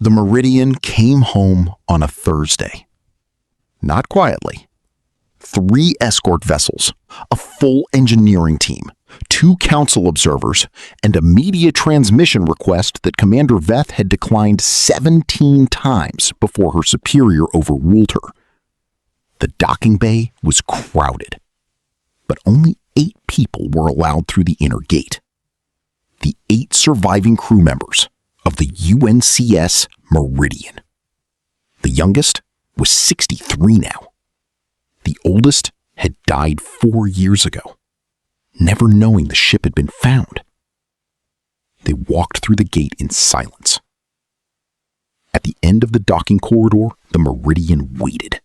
The Meridian came home on a Thursday. Not quietly. 3 escort vessels, a full engineering team, 2 council observers, and a media transmission request that Commander Veth had declined 17 times before her superior overruled her. The docking bay was crowded, but only 8 people were allowed through the inner gate. The 8 surviving crew members of the UNCS Meridian. The youngest was 63 now. The oldest had died 4 years ago, never knowing the ship had been found. They walked through the gate in silence. At the end of the docking corridor, the Meridian waited,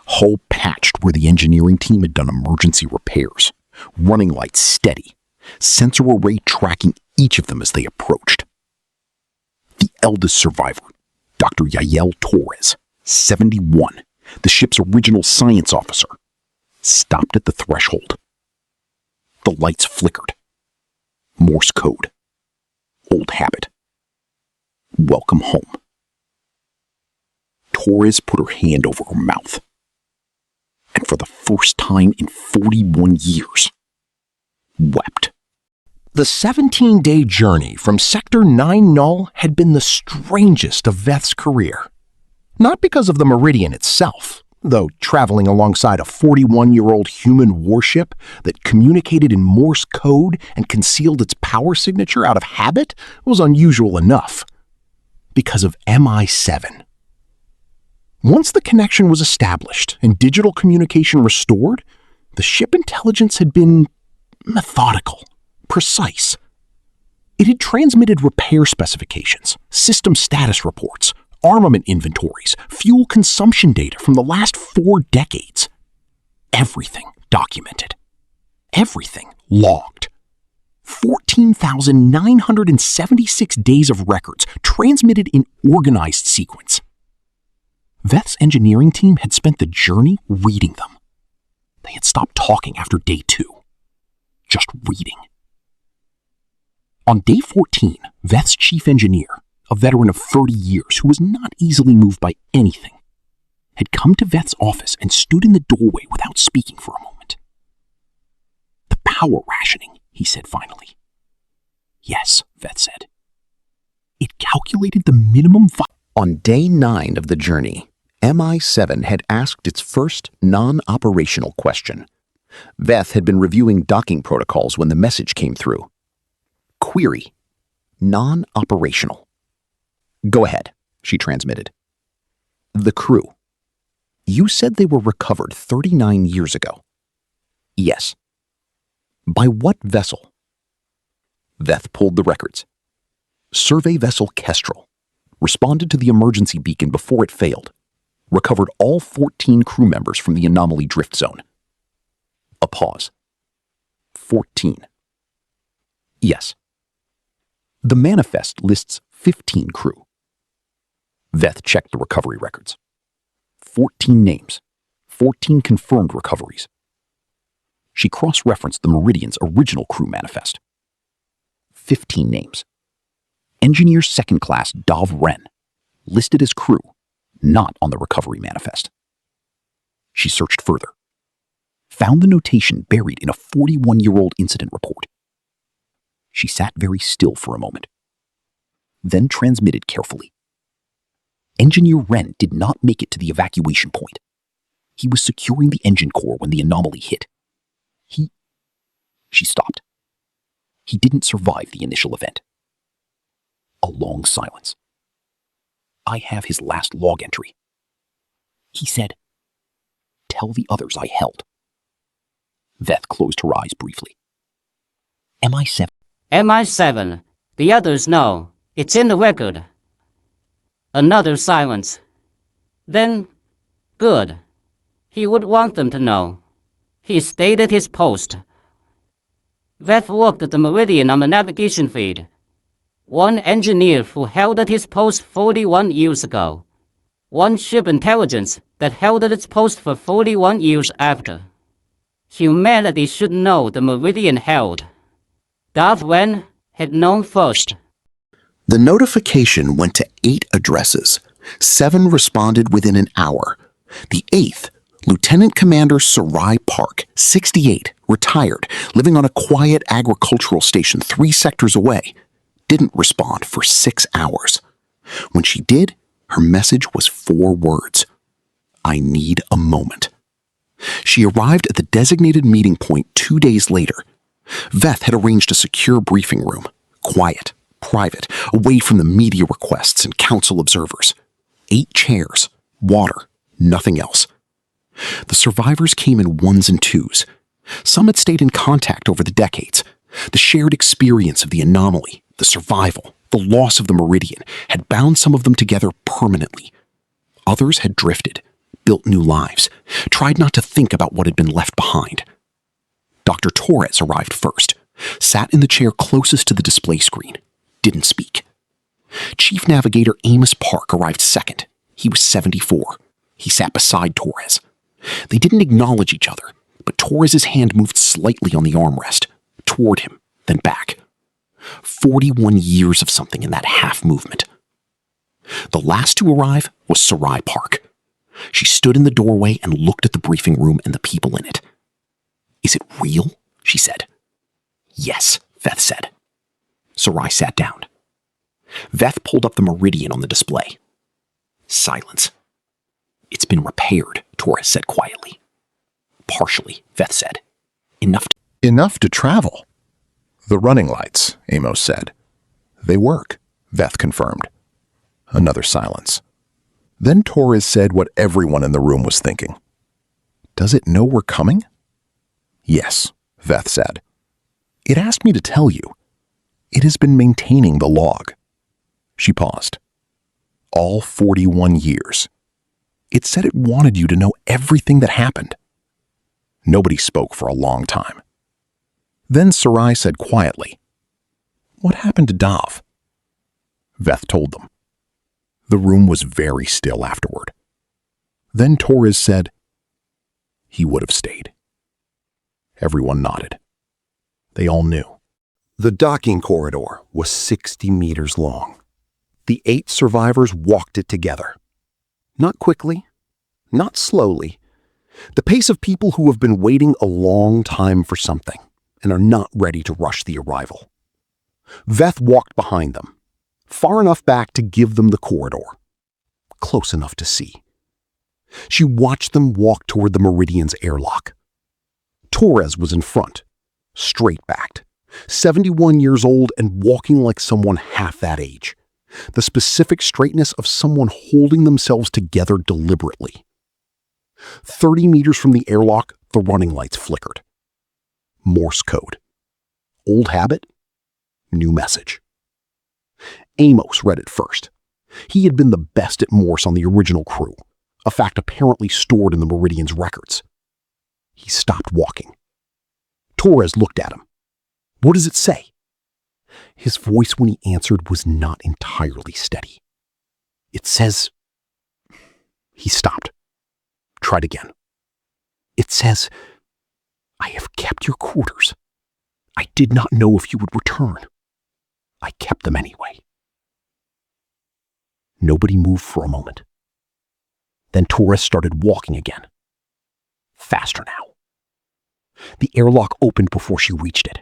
hull patched where the engineering team had done emergency repairs, running lights steady, sensor array tracking each of them as they approached. The eldest survivor, Dr. Yael Torres, 71, the ship's original science officer, stopped at the threshold. The lights flickered. Morse code. Old habit. Welcome home. Torres put her hand over her mouth, and for the first time in 41 years, wept. The 17-day journey from Sector 9 Null had been the strangest of Veth's career. Not because of the Meridian itself, though traveling alongside a 41-year-old human warship that communicated in Morse code and concealed its power signature out of habit was unusual enough. Because of MI7. Once the connection was established and digital communication restored, the ship intelligence had been methodical, precise. It had transmitted repair specifications, system status reports, armament inventories, fuel consumption data from the last 4 decades. Everything documented. Everything logged. 14,976 days of records transmitted in organized sequence. Veth's engineering team had spent the journey reading them. They had stopped talking after day 2. Just reading. On day 14, Veth's chief engineer, a veteran of 30 years who was not easily moved by anything, had come to Veth's office and stood in the doorway without speaking for a moment. "The power rationing," he said finally. "Yes," Veth said. "It calculated the minimum..." On day 9 of the journey, MI7 had asked its first non-operational question. Veth had been reviewing docking protocols when the message came through. Query. Non-operational. "Go ahead," she transmitted. "The crew. You said they were recovered 39 years ago." "Yes." "By what vessel?" Veth pulled the records. Survey vessel Kestrel. Responded to the emergency beacon before it failed. Recovered all 14 crew members from the anomaly drift zone. A pause. 14. "Yes." "The manifest lists 15 crew." Veth checked the recovery records. 14 names, 14 confirmed recoveries. She cross-referenced the Meridian's original crew manifest. 15 names. Engineer Second Class Dov Wren, listed as crew, not on the recovery manifest. She searched further. Found the notation buried in a 41-year-old incident report. She sat very still for a moment, then transmitted carefully. Engineer Wren did not make it to the evacuation point. He was securing the engine core when the anomaly hit. She stopped. He didn't survive the initial event. A long silence. "I have his last log entry." He said, "Tell the others I held." Veth closed her eyes briefly. MI7. MI7. The others know. It's in the record. Another silence. Then, good. He would want them to know. He stayed at his post. Veth worked at the Meridian on the navigation feed. One engineer who held at his post 41 years ago. One ship intelligence that held at its post for 41 years after. Humanity should know the Meridian held. Dov Wren had known first. The notification went to 8 addresses. 7 responded within an hour. The 8th, Lieutenant Commander Sarai Park, 68, retired, living on a quiet agricultural station 3 sectors away, didn't respond for 6 hours. When she did, her message was 4 words. I need a moment. She arrived at the designated meeting point 2 days later. Veth had arranged a secure briefing room, quiet, private, away from the media requests and council observers. 8 chairs, water, nothing else. The survivors came in 1s and 2s. Some had stayed in contact over the decades. The shared experience of the anomaly, the survival, the loss of the Meridian had bound some of them together permanently. Others had drifted, built new lives, tried not to think about what had been left behind. Dr. Torres arrived first, sat in the chair closest to the display screen, didn't speak. Chief Navigator Amos Park arrived second. He was 74. He sat beside Torres. They didn't acknowledge each other, but Torres's hand moved slightly on the armrest, toward him, then back. 41 years of something in that half movement. The last to arrive was Sarai Park. She stood in the doorway and looked at the briefing room and the people in it. Is it real? She said. Yes, Veth said. Sarai sat down. Veth pulled up the Meridian on the display. Silence. It's been repaired, Torres said quietly. Partially, Veth said. Enough to travel. The running lights, Amos said. They work, Veth confirmed. Another silence. Then Torres said what everyone in the room was thinking. Does it know we're coming? Yes, Veth said. It asked me to tell you. It has been maintaining the log. She paused. All 41 years. It said it wanted you to know everything that happened. Nobody spoke for a long time. Then Sarai said quietly, What happened to Dav? Veth told them. The room was very still afterward. Then Torres said, He would have stayed. Everyone nodded. They all knew. The docking corridor was 60 meters long. The 8 survivors walked it together. Not quickly, not slowly. The pace of people who have been waiting a long time for something and are not ready to rush the arrival. Veth walked behind them, far enough back to give them the corridor, close enough to see. She watched them walk toward the Meridian's airlock. Torres was in front, straight-backed, 71 years old and walking like someone half that age. The specific straightness of someone holding themselves together deliberately. 30 meters from the airlock, the running lights flickered. Morse code. Old habit, new message. Amos read it first. He had been the best at Morse on the original crew, a fact apparently stored in the Meridian's records. He stopped walking. Torres looked at him. What does it say? His voice when he answered was not entirely steady. It says... He stopped. Tried again. It says, I have kept your quarters. I did not know if you would return. I kept them anyway. Nobody moved for a moment. Then Torres started walking again. Faster now. The airlock opened before she reached it.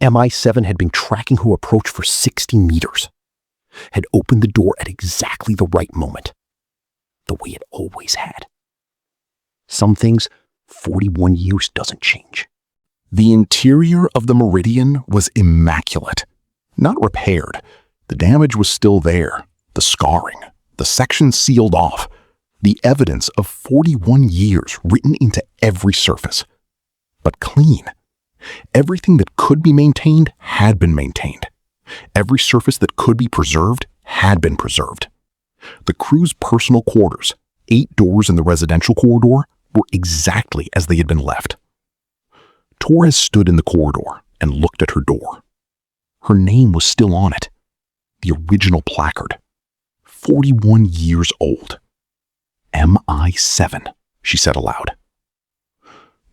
MI7 had been tracking her approach for 60 meters, had opened the door at exactly the right moment, the way it always had. Some things, 41 years doesn't change. The interior of the Meridian was immaculate, not repaired. The damage was still there, the scarring, the sections sealed off, the evidence of 41 years written into every surface, but clean. Everything that could be maintained had been maintained. Every surface that could be preserved had been preserved. The crew's personal quarters, 8 doors in the residential corridor, were exactly as they had been left. Torres stood in the corridor and looked at her door. Her name was still on it. The original placard. 41 years old. MI7, she said aloud.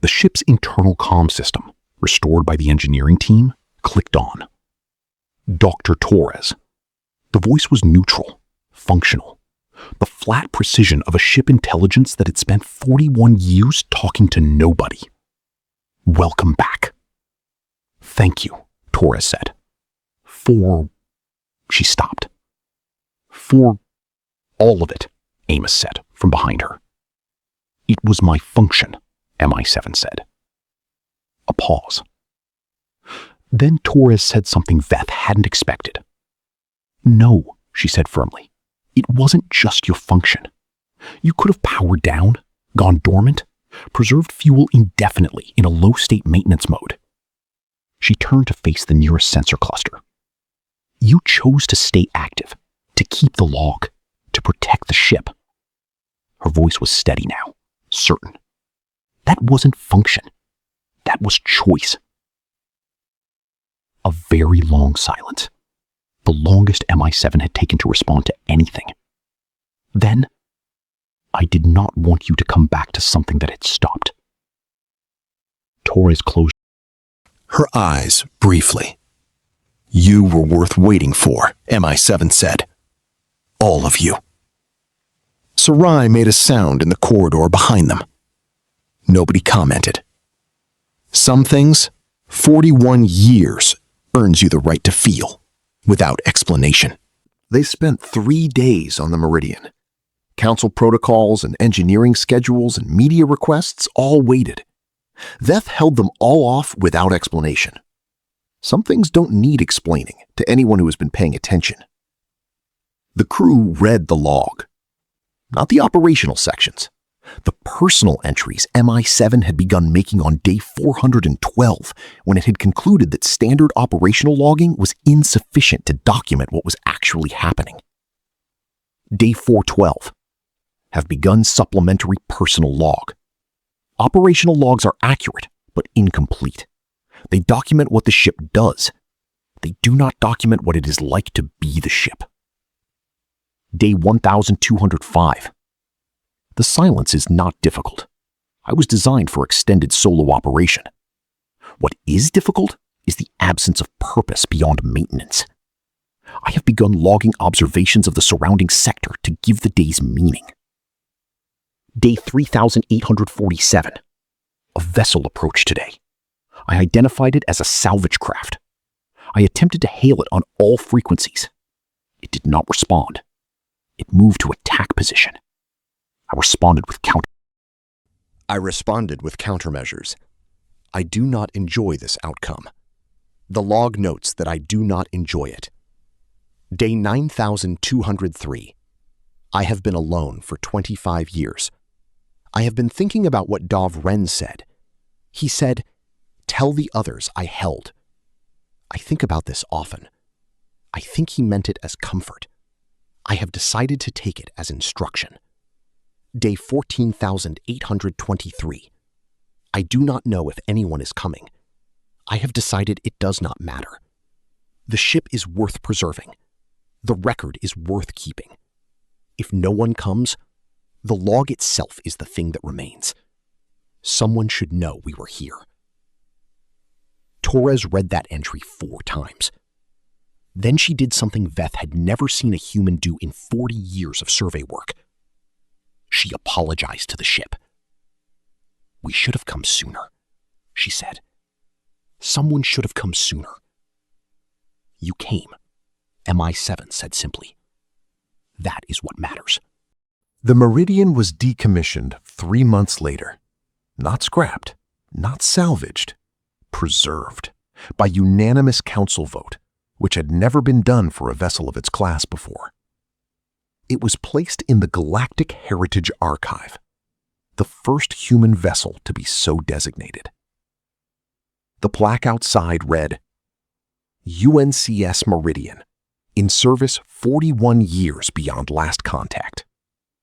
The ship's internal comm system, restored by the engineering team, clicked on. Dr. Torres, The voice was neutral, functional, the flat precision of a ship intelligence that had spent 41 years talking to nobody. "Welcome back." "Thank you," Torres said. "For..." She stopped. "For all of it," Amos said from behind her. "It was my function," MI7 said. A pause. Then Torres said something Veth hadn't expected. "No," she said firmly. "It wasn't just your function. You could have powered down, gone dormant, preserved fuel indefinitely in a low-state maintenance mode." She turned to face the nearest sensor cluster. "You chose to stay active, to keep the log, to protect the ship." Her voice was steady now, certain. That wasn't function. That was choice. A very long silence. The longest MI7 had taken to respond to anything. Then, "I did not want you to come back to something that had stopped." Torres closed Her eyes briefly. "You were worth waiting for," MI7 said. "All of you." Sarai made a sound in the corridor behind them. Nobody commented. Some things, 41 years earns you the right to feel, without explanation. They spent 3 days on the Meridian. Council protocols and engineering schedules and media requests all waited. Veth held them all off without explanation. Some things don't need explaining to anyone who has been paying attention. The crew read the log. Not the operational sections. The personal entries MI7 had begun making on day 412 when it had concluded that standard operational logging was insufficient to document what was actually happening. Day 412. Have begun supplementary personal log. Operational logs are accurate, but incomplete. They document what the ship does. They do not document what it is like to be the ship. Day 1205. The silence is not difficult. I was designed for extended solo operation. What is difficult is the absence of purpose beyond maintenance. I have begun logging observations of the surrounding sector to give the days meaning. Day 3847. A vessel approached today. I identified it as a salvage craft. I attempted to hail it on all frequencies. It did not respond. It moved to attack position. I responded with countermeasures. I do not enjoy this outcome. The log notes that I do not enjoy it. Day 9203. I have been alone for 25 years. I have been thinking about what Dov Ren said. He said, "Tell the others I held." I think about this often. I think he meant it as comfort. I have decided to take it as instruction. Day 14,823. I do not know if anyone is coming. I have decided it does not matter. The ship is worth preserving. The record is worth keeping. If no one comes, the log itself is the thing that remains. Someone should know we were here. Torres read that entry 4 times. Then she did something Veth had never seen a human do in 40 years of survey work. She apologized to the ship. "We should have come sooner," she said. "Someone should have come sooner." "You came," MI7 said simply. "That is what matters." The Meridian was decommissioned 3 months later. Not scrapped, not salvaged, preserved by unanimous council vote, which had never been done for a vessel of its class before. It was placed in the Galactic Heritage Archive, the first human vessel to be so designated. The plaque outside read, UNCS Meridian, in service 41 years beyond last contact.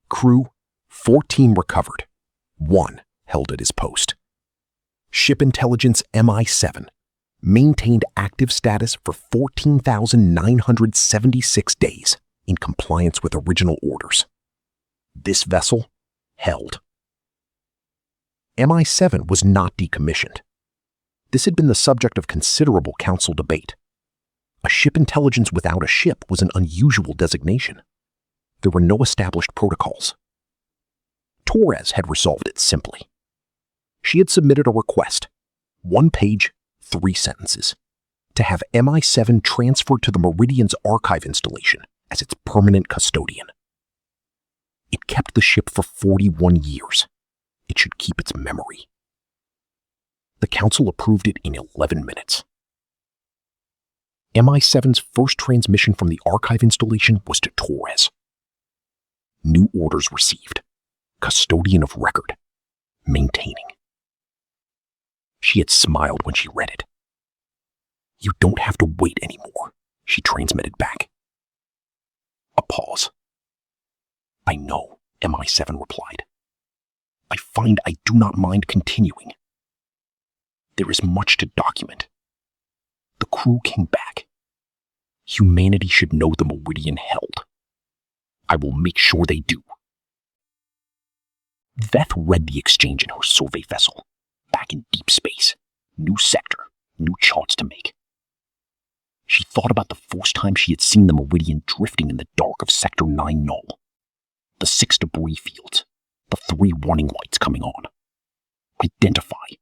Crew, 14 recovered, 1 held at his post. Ship Intelligence MI7 maintained active status for 14,976 days in compliance with original orders. This vessel held. MI7 was not decommissioned. This had been the subject of considerable council debate. A ship intelligence without a ship was an unusual designation. There were no established protocols. Torres had resolved it simply. She had submitted a request, 1 page, 3 sentences, to have MI7 transferred to the Meridian's archive installation as its permanent custodian. It kept the ship for 41 years. It should keep its memory. The council approved it in 11 minutes. MI7's first transmission from the archive installation was to Torres. New orders received. Custodian of record. Maintaining. She had smiled when she read it. You don't have to wait anymore, she transmitted back. A pause. I know, MI7 replied. I find I do not mind continuing. There is much to document. The crew came back. Humanity should know the Meridian held. I will make sure they do. Veth read the exchange in her survey vessel. Back in deep space. New sector. New charts to make. She thought about the first time she had seen the Meridian drifting in the dark of Sector 9 Null. The 6 debris fields. The 3 warning lights coming on. Identify.